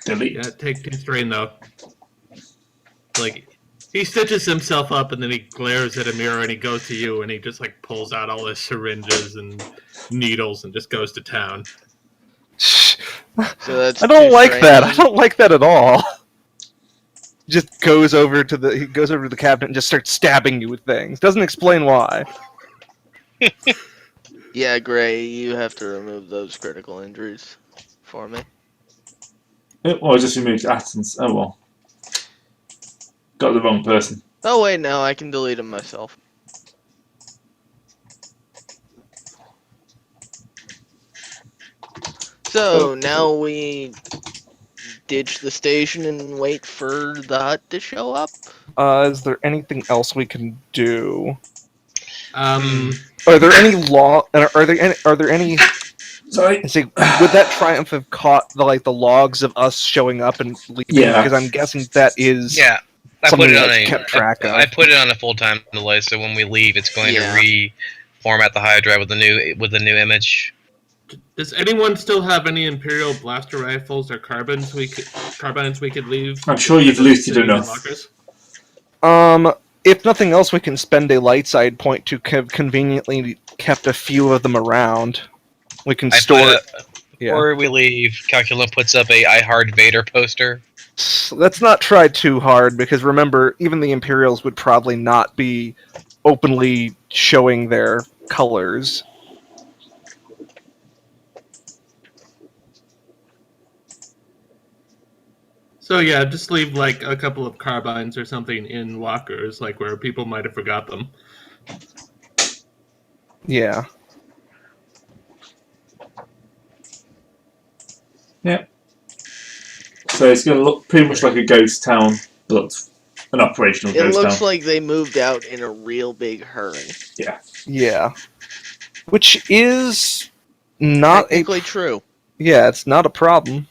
Delete. Yeah, take two strain though. Like, he stitches himself up and then he glares at a mirror and he goes to you and he just like pulls out all his syringes and needles and just goes to town. So that's I don't two like strain that. then? I don't like that at all. Just goes over to the cabinet and just starts stabbing you with things. Doesn't explain why. Yeah, Gray, you have to remove those critical injuries for me. Well, I just removed Athens. Oh well. Got the wrong person. Oh wait, no, I can delete them myself. So now we ditch the station and wait for the hut to show up. Is there anything else we can do? Um, Are there any Are there any? Sorry. See, would that triumph have caught the logs of us showing up and leaving? Yeah. Because I'm guessing that is. Yeah, I something put it on that's a kept track of. I put it on a full-time delay, so when we leave, it's going Yeah. to reformat the hard drive with the new image. does anyone still have any Imperial blaster rifles or carbines we could leave? I'm sure you've looted Sitting in enough. lockers? If nothing else, we can spend a light side point to have conveniently kept a few of them around. We can store. Before we leave, Calculum puts up a I Heart Vader poster. Let's not try too hard, because remember, even the Imperials would probably not be openly showing their colors. So yeah, just leave like a couple of carbines or something in lockers, like where people might have forgot them. Yeah. Yeah. So it's going to look pretty much like a ghost town, but an operational It ghost looks town. like they moved out in a real big hurry. Yeah. Which is not a... Technically true. Yeah, it's not a problem.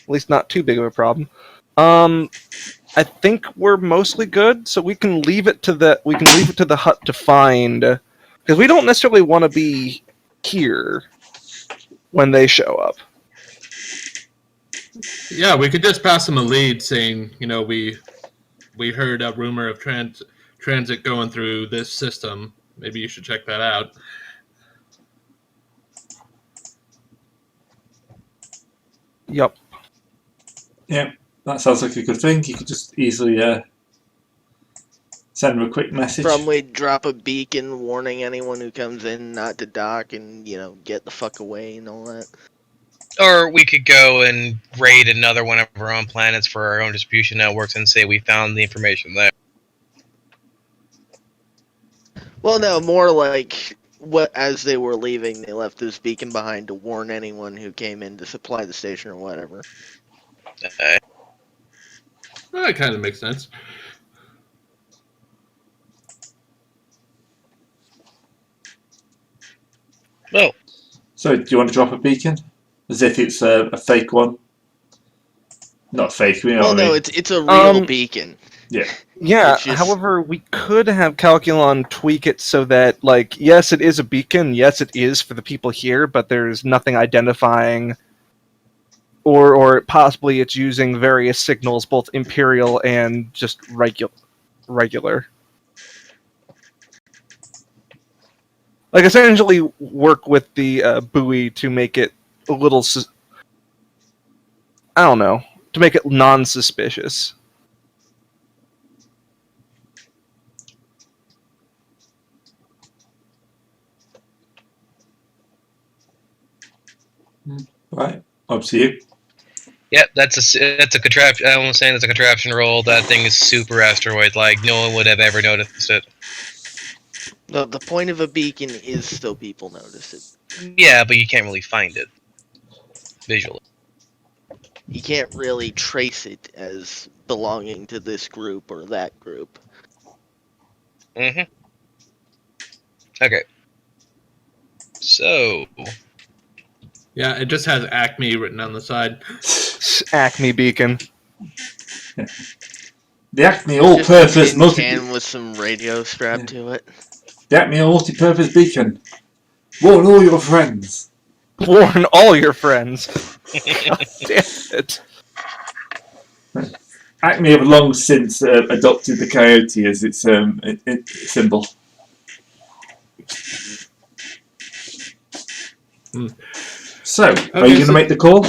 At least not too big of a problem. I think we're mostly good, so we can leave it to the hut to find, because we don't necessarily want to be here when they show up. Yeah, we could just pass them a lead saying, we heard a rumor of transit going through this system. Maybe you should check that out. Yup. Yeah, that sounds like a good thing. You could just easily send them a quick message. Probably drop a beacon warning anyone who comes in not to dock and, get the fuck away and all that. Or we could go and raid another one of our own planets for our own distribution networks and say we found the information there. Well, no, more like as they were leaving, they left this beacon behind to warn anyone who came in to supply the station or whatever. Well, that kind of makes sense. Well, So, do you want to drop a beacon? As if it's a fake one? Not fake, you know Well, what I no, mean? it's a real beacon. Yeah. Yeah, It's just- however, we could have Calculon tweak it so that, yes, it is a beacon, yes, it is for the people here, but there's nothing identifying, or possibly it's using various signals, both Imperial and just regular. Essentially work with the buoy to make it a little, I don't know, to make it non-suspicious. Right. Up to you. yep, that's a contraption. I was saying it's a contraption roll. That thing is super asteroid-like. No one would have ever noticed it. The point of a beacon is so people notice it. Yeah, but you can't really find it visually. You can't really trace it as belonging to this group or that group. Mm-hmm. Okay. So, Yeah, it just has Acme written on the side. Acme beacon. The Acme Just a all-purpose tin can with some radio strapped to it. The Acme multi-purpose beacon. Warn all your friends. Warn all your friends. God damn it. Acme have long since adopted the coyote as its symbol. So, are Okay, you going to so- make the call?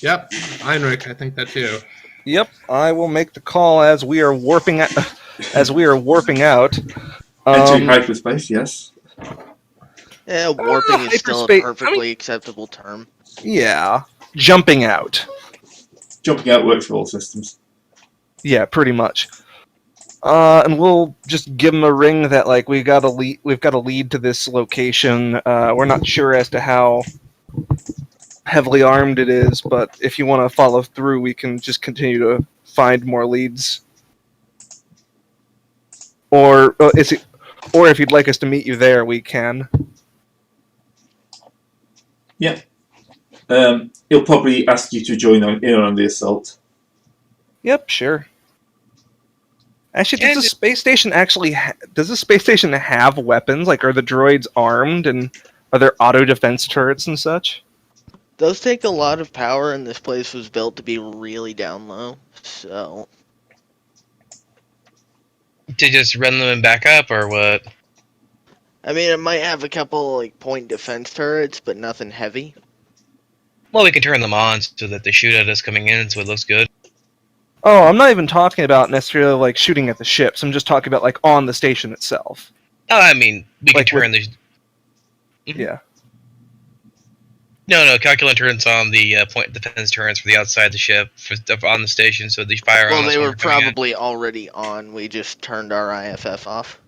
Yep, Heinrich, I think that too. Yep, I will make the call as we are warping out. Entering hyperspace, yes. Yeah, warping is still a hyperspace- perfectly acceptable term. Yeah, jumping out. Jumping out works for all systems. Yeah, pretty much. And we'll just give them a ring that like we've got a lead to this location. We're not sure as to how heavily armed it is, but if you want to follow through, we can just continue to find more leads. Or or if you'd like us to meet you there, we can. Yeah. He'll probably ask you to join in on the assault. Yep, sure. Actually, does And- the space station have weapons? Like, are the droids armed, and are there auto defense turrets and such? Those take a lot of power, and this place was built to be really down low. So, To just run them and back up, or what? I mean, it might have a couple like point defense turrets, but nothing heavy. Well, we can turn them on so that they shoot at us coming in, so it looks good. Oh, I'm not even talking about necessarily like shooting at the ships. I'm just talking about like on the station itself. Oh, I mean, we can Like with- turn the. Yeah. No, calculate turns on the point defense turrets for the outside the ship on the station, so they fire on Well, us they when were we're coming in. probably already on. We just turned our IFF off.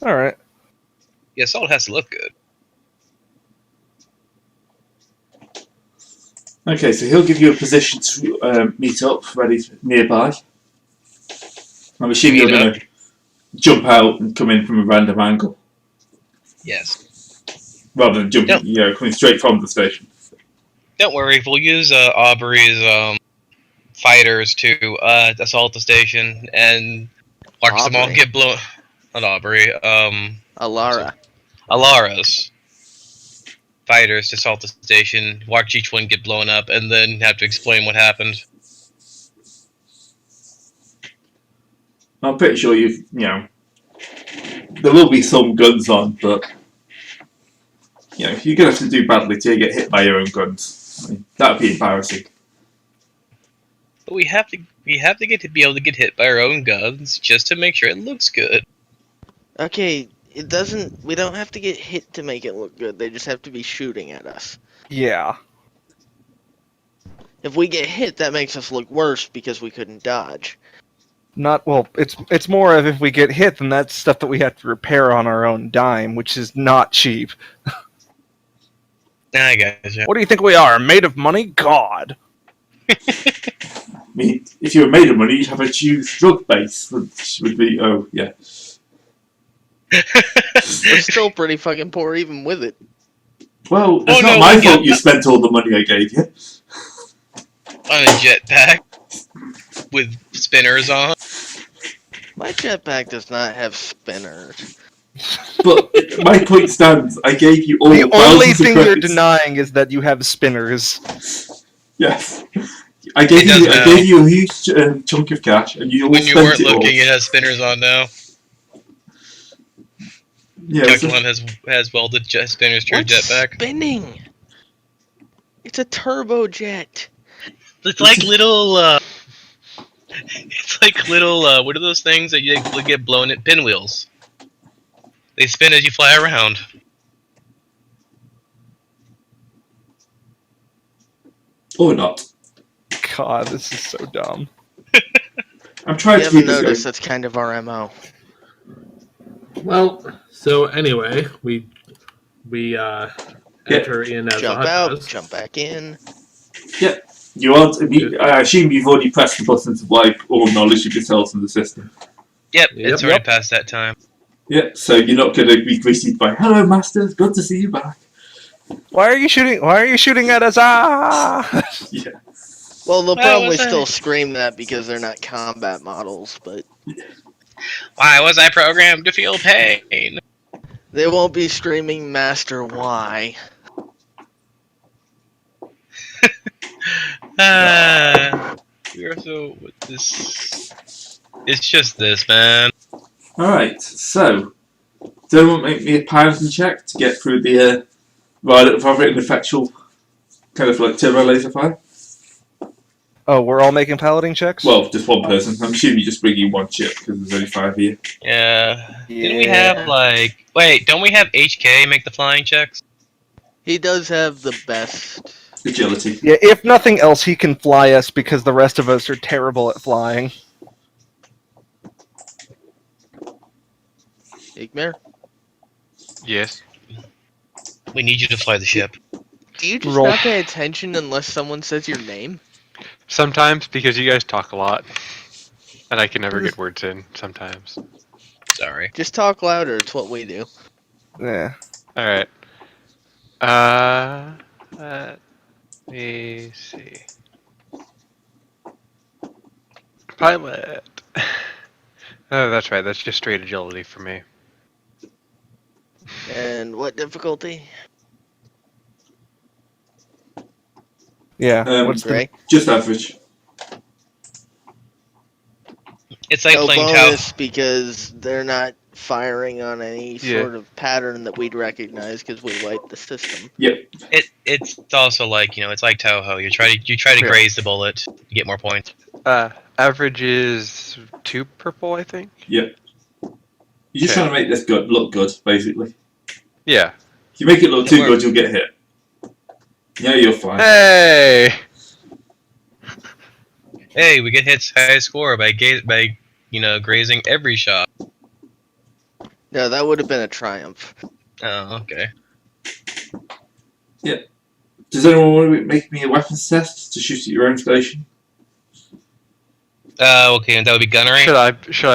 All right. Yeah, assault has to look good. Okay, so he'll give you a position to meet up ready nearby. I'm assuming you're Meet going to jump out and come in from a random angle Yes. rather than jumping, Yep. coming straight from the station. Don't worry, we'll use Aubrey's fighters to assault the station and watch them all Aubrey. get blown. Not Aubrey. Alara. Alara's fighters to assault the station, watch each one get blown up, and then have to explain what happened. I'm pretty sure there will be some guns on, but you're going to have to do badly till you get hit by your own guns. I mean, that would be embarrassing. But we have to be able to get hit by our own guns just to make sure it looks good. Okay, it doesn't. We don't have to get hit to make it look good. They just have to be shooting at us. Yeah. If we get hit, that makes us look worse because we couldn't dodge. Not well. It's more of if we get hit, then that's stuff that we have to repair on our own dime, which is not cheap. I guess. What do you think we are? Made of money? God. I mean, if you were made of money, you'd have a huge drug base, which would be, oh, yeah. We're still pretty fucking poor even with it. Well, it's Oh, not no, my we fault get- you spent all the money I gave you. On a jetpack with spinners on. My jetpack does not have spinners. But my point stands, I gave you all The only thousands of thing you're credits. denying is that you have spinners. Yes. I gave you a huge chunk of cash, and you all When you spent weren't it all. looking, it has spinners on now. Yeah, so- Calculon has welded jet spinners to your What's jetpack. spinning? It's a turbojet. It's like little. It's like little. What are those things that you get blown at? Pinwheels. They spin as you fly around. or not. God, this is so dumb. I'm trying You to haven't keep this going. noticed that's kind of our MO. Well, so anyway, we enter in as Jump a out, hut. jump back in. You aren't. I assume you've already pressed the button to wipe all knowledge of yourselves from the system. Yep, Yep. it's already past that time. Yeah, so you're not going to be greeted by "Hello, Masters. Good to see you back." Why are you shooting? Why are you shooting at us? Ah! Yeah. Well, they'll Why probably was I- still scream that because they're not combat models, but Why was I programmed to feel pain? They won't be streaming Master Y. We are so this. It's just this, man. Alright, so, does anyone make me a piloting check to get through the rather ineffectual kind of like turbo laser fire? Oh, we're all making piloting checks? Well, just one person. I'm assuming you just bring in one ship because there's only 5 here. Yeah. Didn't we Yeah. have like? Wait, don't we have HK make the flying checks? He does have the best. Agility. Yeah, if nothing else, he can fly us because the rest of us are terrible at flying. Igmar? Yes. We need you to fly the ship. Do you just Roll. not pay attention unless someone says your name? Sometimes because you guys talk a lot, and I can never get words in. Sometimes. Sorry. Just talk louder, it's what we do. Yeah. All right. Let me see. Pilot. Oh, that's right. That's just straight agility for me. And what difficulty? Yeah. What's the... Gray? Just average. It's like No playing bonus because they're not firing on any Yeah. sort of pattern that we'd recognize because we wiped the system. It's also like, you know, it's like Toho. You try to Yeah. graze the bullet, you get more points. Average is 2 purple, I think. You're just Okay. trying to make this good look good, basically. Yeah. If you make it look It too works. good, you'll get hit. Yeah, you're fine. Hey. Hey, we get hits high score by grazing every shot. No, that would have been a triumph. Oh, okay. Does anyone want to make me a weapons test to shoot at your own station? Okay, and that would be gunnery. Should I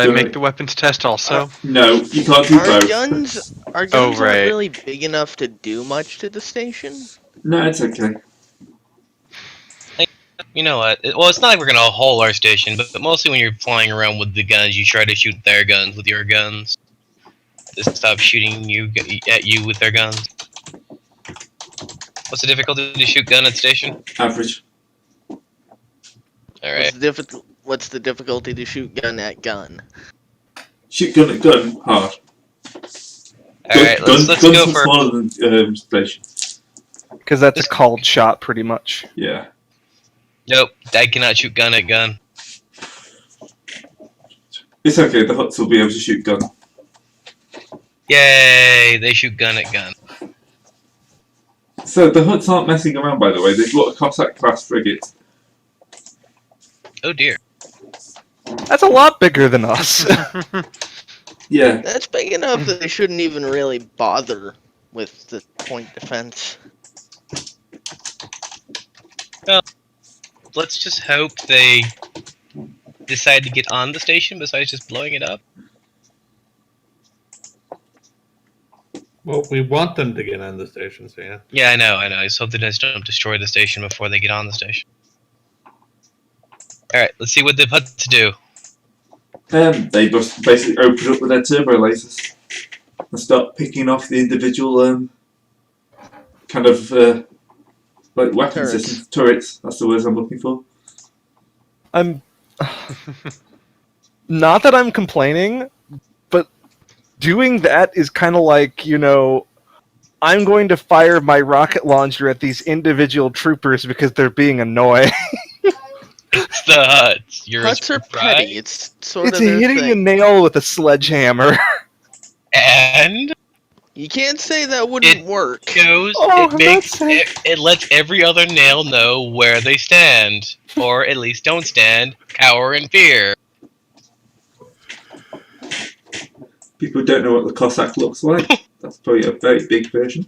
Gunnery. make the weapons test also? No, you can't do Our both. guns aren't right. really big enough to do much to the station. No, it's okay. You know what? Well, it's not like we're gonna hold our station, but mostly when you're flying around with the guns, you try to shoot their guns with your guns. To stop shooting at you with their guns. What's the difficulty to shoot gun at station? Average. All right. What's the difficulty to shoot gun at gun? Shoot gun at gun, hard. All right. Let's guns go are for. smaller than station. Because that's a called shot, pretty much. Yeah. Nope. I cannot shoot gun at gun. It's okay, the Huts will be able to shoot gun. Yay! They shoot gun at gun. So the Huts aren't messing around, by the way. They've got a Cossack class frigate. Oh dear. That's a lot bigger than us. Yeah. That's big enough that they shouldn't even really bother with the point defense. Let's just hope they decide to get on the station besides just blowing it up. Well, we want them to get on the station, so yeah. Yeah, I know. I just hope they just don't destroy the station before they get on the station. Alright, let's see what they've had to do. They just basically open up with their turbo lasers and start picking off the individual kind of like weapon Turrets. systems. Turrets, that's the words I'm looking for. I'm not that I'm complaining, but doing that is kind of like, you know, I'm going to fire my rocket launcher at these individual troopers because they're being annoying. It's the Huts. You're Huts are surprised. petty. It's sort It's of their hitting a thing. nail with a sledgehammer. And You can't say that wouldn't work. goes. Oh, it I'm makes not saying- it lets every other nail know where they stand, or at least don't stand, cower in fear. People don't know what the Cossack looks like. That's probably a very big version.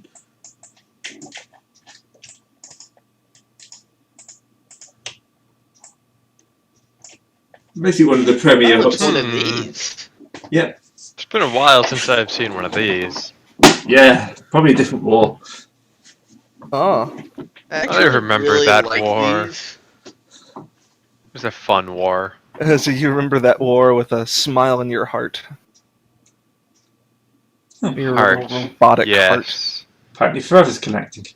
Basically one of the premier That looks Huts. one of Hmm. these. It's been a while since I've seen one of these. Yeah, probably a different war. Oh. Actually, remember really that like war. these. It was a fun war. So you remember that war with a smile in your heart. Your Heart. robotic heart. Yes. Apparently Forever's connecting.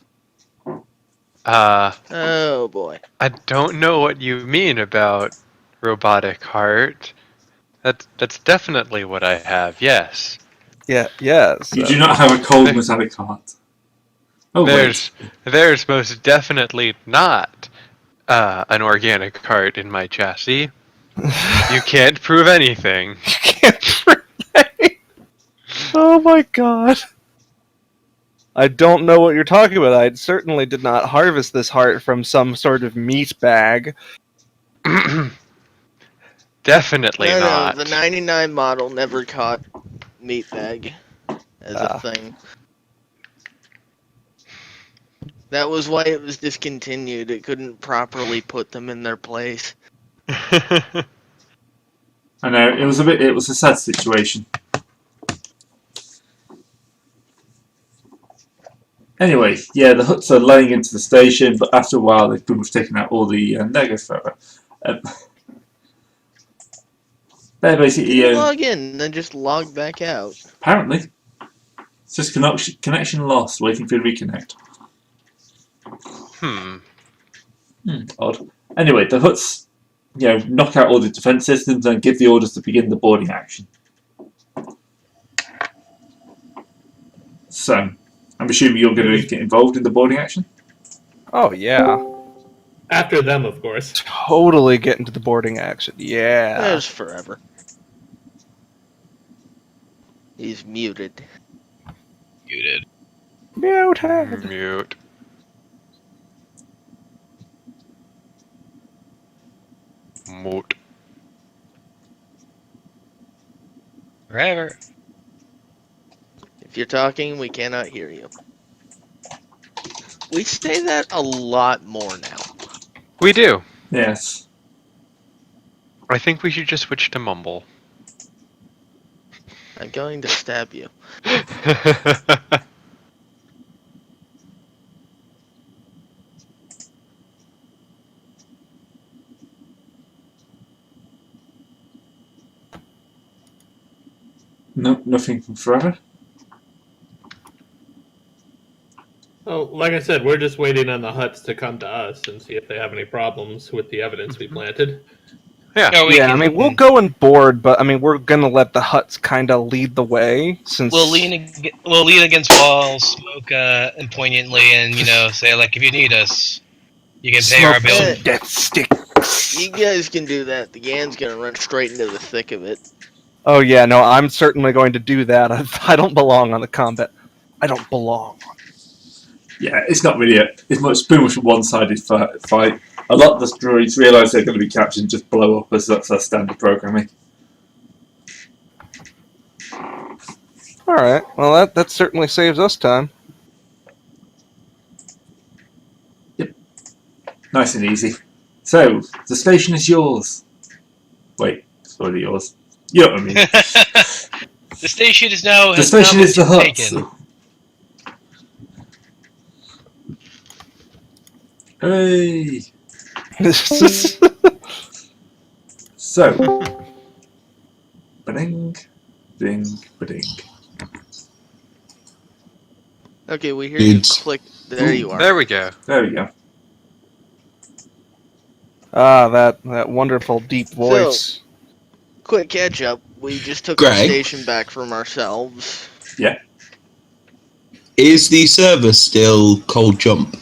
Oh boy. I don't know what you mean about robotic heart. That's definitely what I have. Yes. Yeah, yes. You do not have a cold metallic heart. Oh, There's most definitely not an organic heart in my chassis. You can't prove anything. Oh my god. I don't know what you're talking about. I certainly did not harvest this heart from some sort of meat bag. Definitely No, not. the 99 model never caught meatbag as a thing. That was why it was discontinued. It couldn't properly put them in their place. I know, it was a sad situation. Anyway, yeah, the huts are laying into the station, but after a while they've pretty much taken out all the negatives forever. They're basically Log in, then just log back out. apparently it's just connection lost, waiting for you to reconnect. Odd. Anyway, the huts, knock out all the defense systems and give the orders to begin the boarding action. So, I'm assuming you're going to get involved in the boarding action? Oh yeah. After them, of course. Totally get into the boarding action. Yeah. There's Forever. He's muted. Muted. Muted. Mute. Mute. Forever. If you're talking, we cannot hear you. We say that a lot more now. We do. Yes. I think we should just switch to mumble. I'm going to stab you. No, nothing from Forever? Well, like I said, we're just waiting on the huts to come to us and see if they have any problems with the evidence we planted. Yeah. No, we Yeah, I can- mean, we'll go and board, but I mean, we're gonna let the huts kind of lead the way since We'll lean against walls, smoke and poignantly, and say like, if you need us, you can pay our smoke bill. some death sticks. You guys can do that. The Gan's gonna run straight into the thick of it. Oh yeah, no, I'm certainly going to do that. I don't belong on the combat. I don't belong. Yeah, it's not really it's pretty much a one-sided fight. A lot of the droids realise they're going to be captured and just blow up, as that's their standard programming. All right, well that certainly saves us time. Nice and easy. So, the station is yours. Wait, it's already yours. You know what I mean. The station is now. The station is the hut. taken. Hey! So, ba-ding, ding, ba-ding. Okay, we hear you Dudes. click. There you are. There we go. There we go. Ah, that wonderful deep voice. Quick catch up. We just took Greg? the station back from ourselves. Is the server still cold jump?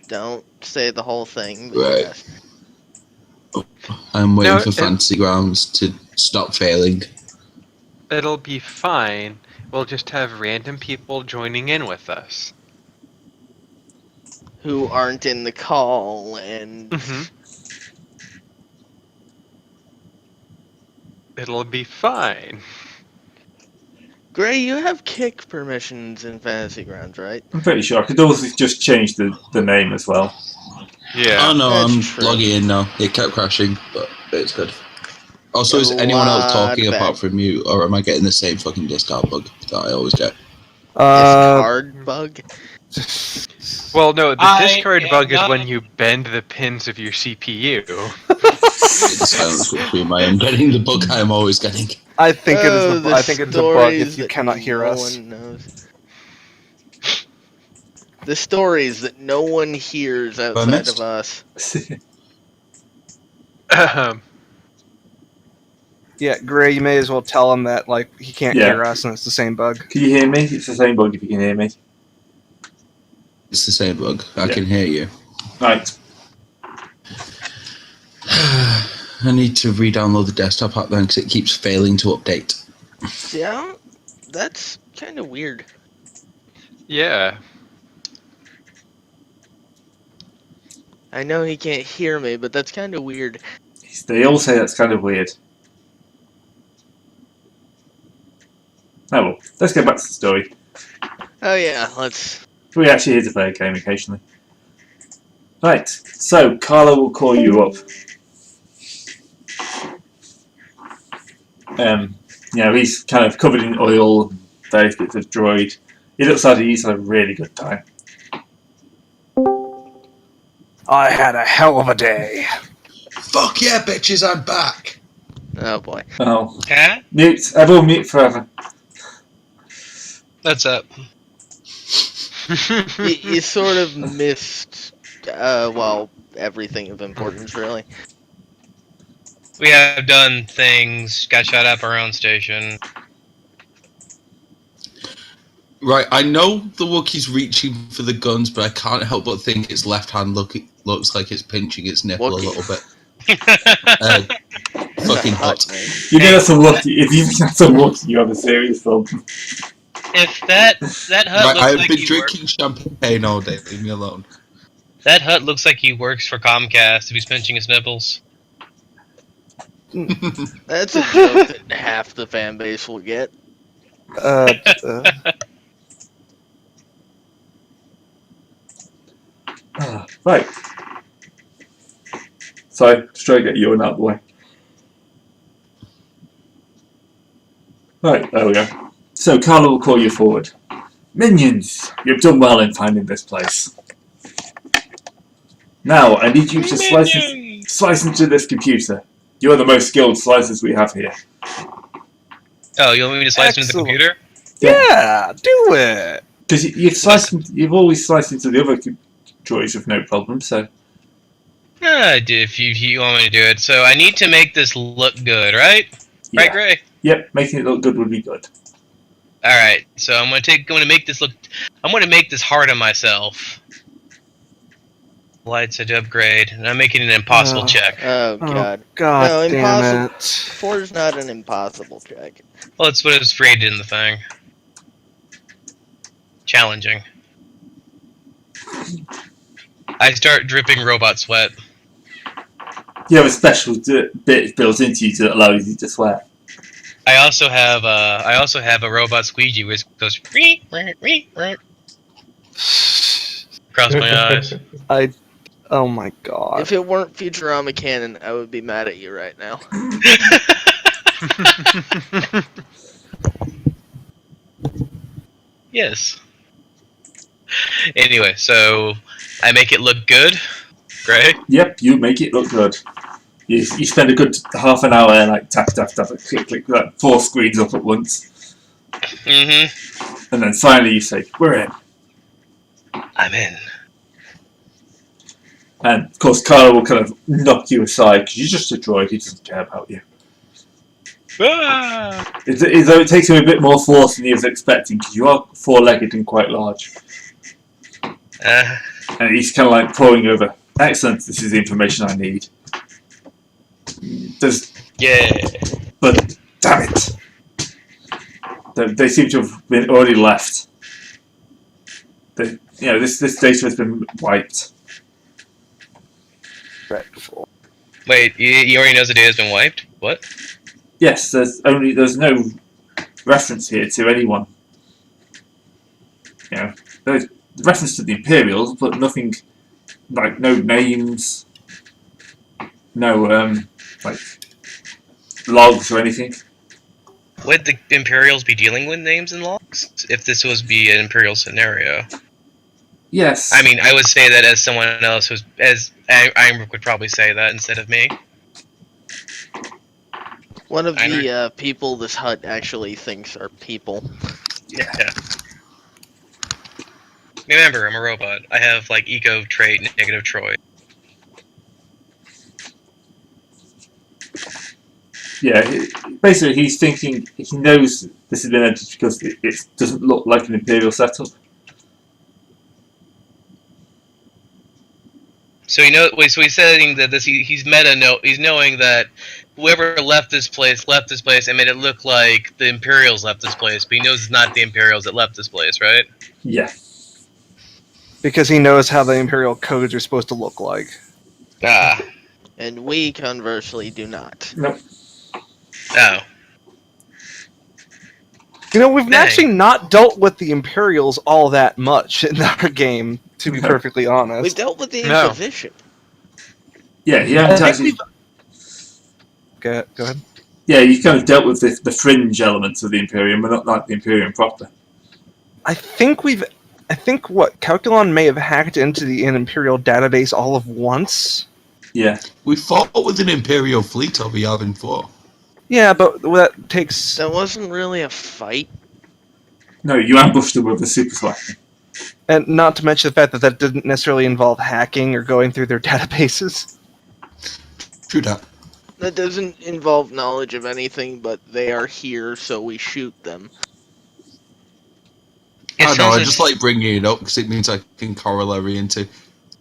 Don't say the whole thing. But Right. yes. I'm waiting No, for Fantasy Grounds to stop failing. It'll be fine. We'll just have random people joining in with us. Who aren't in the call and It'll be fine. Gray, you have kick permissions in Fantasy Grounds, right? I'm pretty sure. I could also just change the name as well. Yeah. Oh no, That's I'm true. logging in now. It kept crashing, but it's good. Also, is anyone else talking Lot of apart from you, or am I getting the same fucking discount bug that I always get? Uh, Discard bug. Well, no, the I discard am bug is not- when you bend the pins of your CPU. The silence between I am getting the book I am always getting. I think it Oh, is. the I think it's a bug if stories you that cannot hear no us. one knows. The stories that no one hears outside missed? of us. Yeah, Gray, you may as well tell him that like he can't Yeah. hear us, and it's the same bug. Can you hear me? It's the same bug if you can hear me. It's the same bug. I Yeah. can hear you. Right. I need to re-download the desktop app then because it keeps failing to update. Yeah, that's kind of weird. Yeah. I know he can't hear me, but that's kind of weird. They all say that's kind of weird. Oh well, let's get back to the story. Oh yeah, let's. We actually here to play a game occasionally. Right, so Carlo will call you up. He's kind of covered in oil and various bits of droid. He looks like he's had a really good time. I had a hell of a day. Fuck yeah, bitches! I'm back. Oh boy. Oh, Huh? mute! Everyone mute forever. What's up? You sort of missed, everything of importance, really. We have done things, got shot up our own station. Right, I know the Wookiee's reaching for the guns, but I can't help but think its left hand looks like it's pinching its nipple Wookiee. a little bit. Fucking hot. You know that's unlucky. If you think that's unlucky, you have a serious problem. If that hut Right, looks I've like been he drinking champagne all day. Leave me alone. that hut looks like he works for Comcast if he's pinching his nipples. That's a joke that half the fan base will get. Uh, Right. So, just try to get you out of the way. Right, there we go. So, Carlo will call you forward. Minions, you've done well in finding this place. Now, I need you to slice into this computer. You are the most skilled slicers we have here. Oh, you want me to slice into the Excellent. computer? yeah, do it. Because you've always sliced into the other droids with no problem, so... If you want me to do it. So I need to make this look good, right? Yeah. Right, Gray? Yep, making it look good would be good. Alright, so I'm gonna make this hard on myself. Lights to upgrade, and I'm making an impossible Oh. check. Oh god. God No, damn impossible. it. 4 is not an impossible check. Well, it's what it was created in the thing. Challenging. I start dripping robot sweat. You have a special bit built into you to allow you to swear. I also have a robot squeegee which goes ree, ree, ree, ree, across my eyes. Oh my god. If it weren't Futurama canon, I would be mad at you right now. Yes. Anyway, so I make it look good. Great. Yep, you make it look good. You spend a good half an hour like tap, click, like 4 screens up at once. Mm-hmm. And then finally you say, we're in. I'm in. And of course Carlo will kind of knock you aside because you're just a droid, he doesn't care about you. Ah! Though it takes him a bit more force than he was expecting because you are 4-legged and quite large. And he's kind of like poring over. Excellent, this is the information I need. Yeah. But damn it! They seem to have been already left. This data has been wiped. Dreadful. Wait, you already knows the data's been wiped? What? Yes, there's no reference here to anyone. There's reference to the Imperials, but nothing like no names, no like logs or anything. Would the Imperials be dealing with names and logs if this was be an Imperial scenario? Yes. I mean, I would say that as someone else who's as Ironbrook would probably say that instead of me. One of Heinrich? the people this hut actually thinks are people. Yeah. Remember, I'm a robot. I have like eco trait, negative Troy. Yeah, basically he's thinking, he knows this has been entered because it doesn't look like an Imperial setup. So so he's saying that he's he's knowing that whoever left this place and made it look like the Imperials left this place, but he knows it's not the Imperials that left this place, right? Yeah. Because he knows how the Imperial codes are supposed to look like. Ah. And we, conversely, do not. No. Oh. You know, we've Dang. actually not dealt with the Imperials all that much in our game, to be perfectly honest. We've dealt with the No. Inquisition. Yeah, you haven't I actually. think Go ahead. Yeah, you kind of dealt with the fringe elements of the Imperium, but not like the Imperium proper. I think what Calculon may have hacked into the Imperial database all of once. Yeah. We fought with an Imperial fleet over Yavin 4. Yeah, but that takes. That wasn't really a fight. No, you ambushed them with a super slacker. And not to mention the fact that that didn't necessarily involve hacking or going through their databases. True that. That doesn't involve knowledge of anything, but they are here, so we shoot them. It I know, sounds I like- just like bringing it up because it means I can corollary into...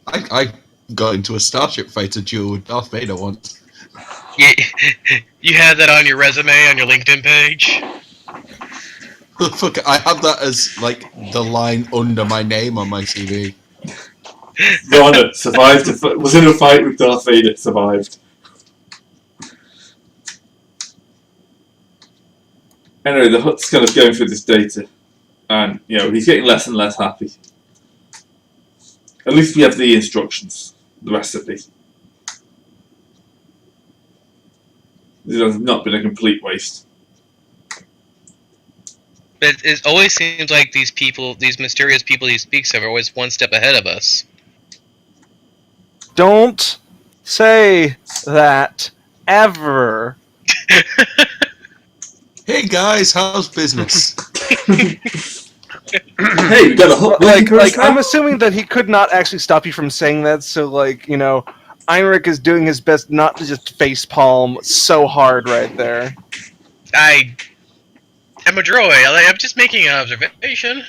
I got into a Starship Fighter duel with Darth Vader once. You have that on your resume, on your LinkedIn page? Fuck, I have that as, like, the line under my name on my CV. Rana survived. Was in a fight with Darth Vader. Survived. Anyway, the Hutt's kind of going through this data, and he's getting less and less happy. At least we have the instructions. The recipe. This has not been a complete waste. But it always seems like these mysterious people he speaks of, are always one step ahead of us. Don't say that ever. Hey guys, how's business? Hey, we got a Hutt Like, working for us now? I'm assuming that he could not actually stop you from saying that, so, Heinrich is doing his best not to just facepalm so hard right there. I'm a droid. I'm just making an observation.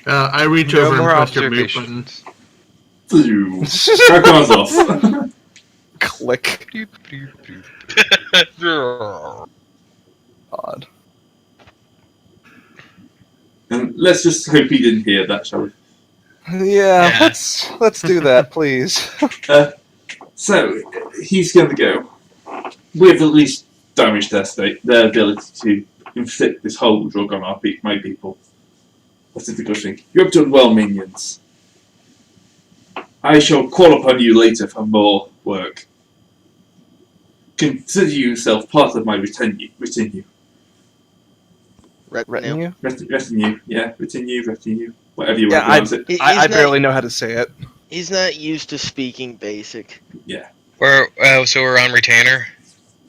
I reach No over and more press your mute button. observations. Crack ours off. Click. Odd. And let's just hope he didn't hear that, shall we? Yeah, Yeah. let's do that, please. So he's going to go. We've at least damaged their ability to inflict this whole drug on my people. That is the good thing. You have done well, minions. I shall call upon you later for more work. Consider yourself part of my retinue. Retinue. Retinue? Retinue, yeah, retinue, whatever you Yeah, want to pronounce it. He's I not- barely know how to say it. He's not used to speaking basic. So we're on retainer.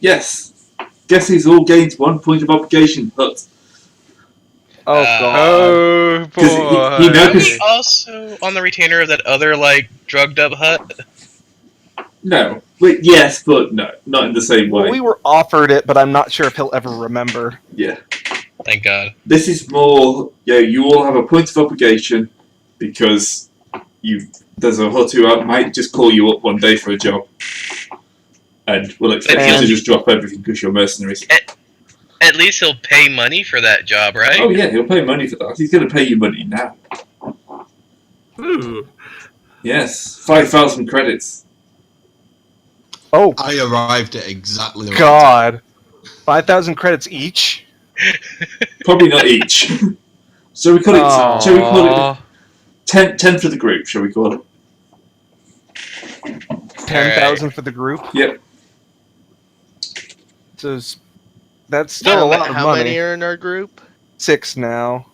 Yes. Guess he's all gained 1 point of obligation, but Oh, Uh, God. Oh 'Cause boy. he Are knows- we also on the retainer of that other drugged up hut? no. Wait, yes, but no, not in the same way. Well, we were offered it, but I'm not sure if he'll ever remember. Yeah. Thank God. This is more, you all have a point of obligation because there's a Hutt who might just call you up one day for a job. And will expect you to And- just drop everything because you're mercenaries. At least he'll pay money for that job, right? Oh yeah, he'll pay money for that. He's going to pay you money now. Ooh. Yes, 5,000 credits. Oh, I arrived at exactly the right God. 5,000 credits each? Probably not each. Shall we call it? Aw. Shall we call it 10 for the group? Shall we call it? 10,000 for the group? Yep. So that's still a lot of How money. many are in our group? 6 now.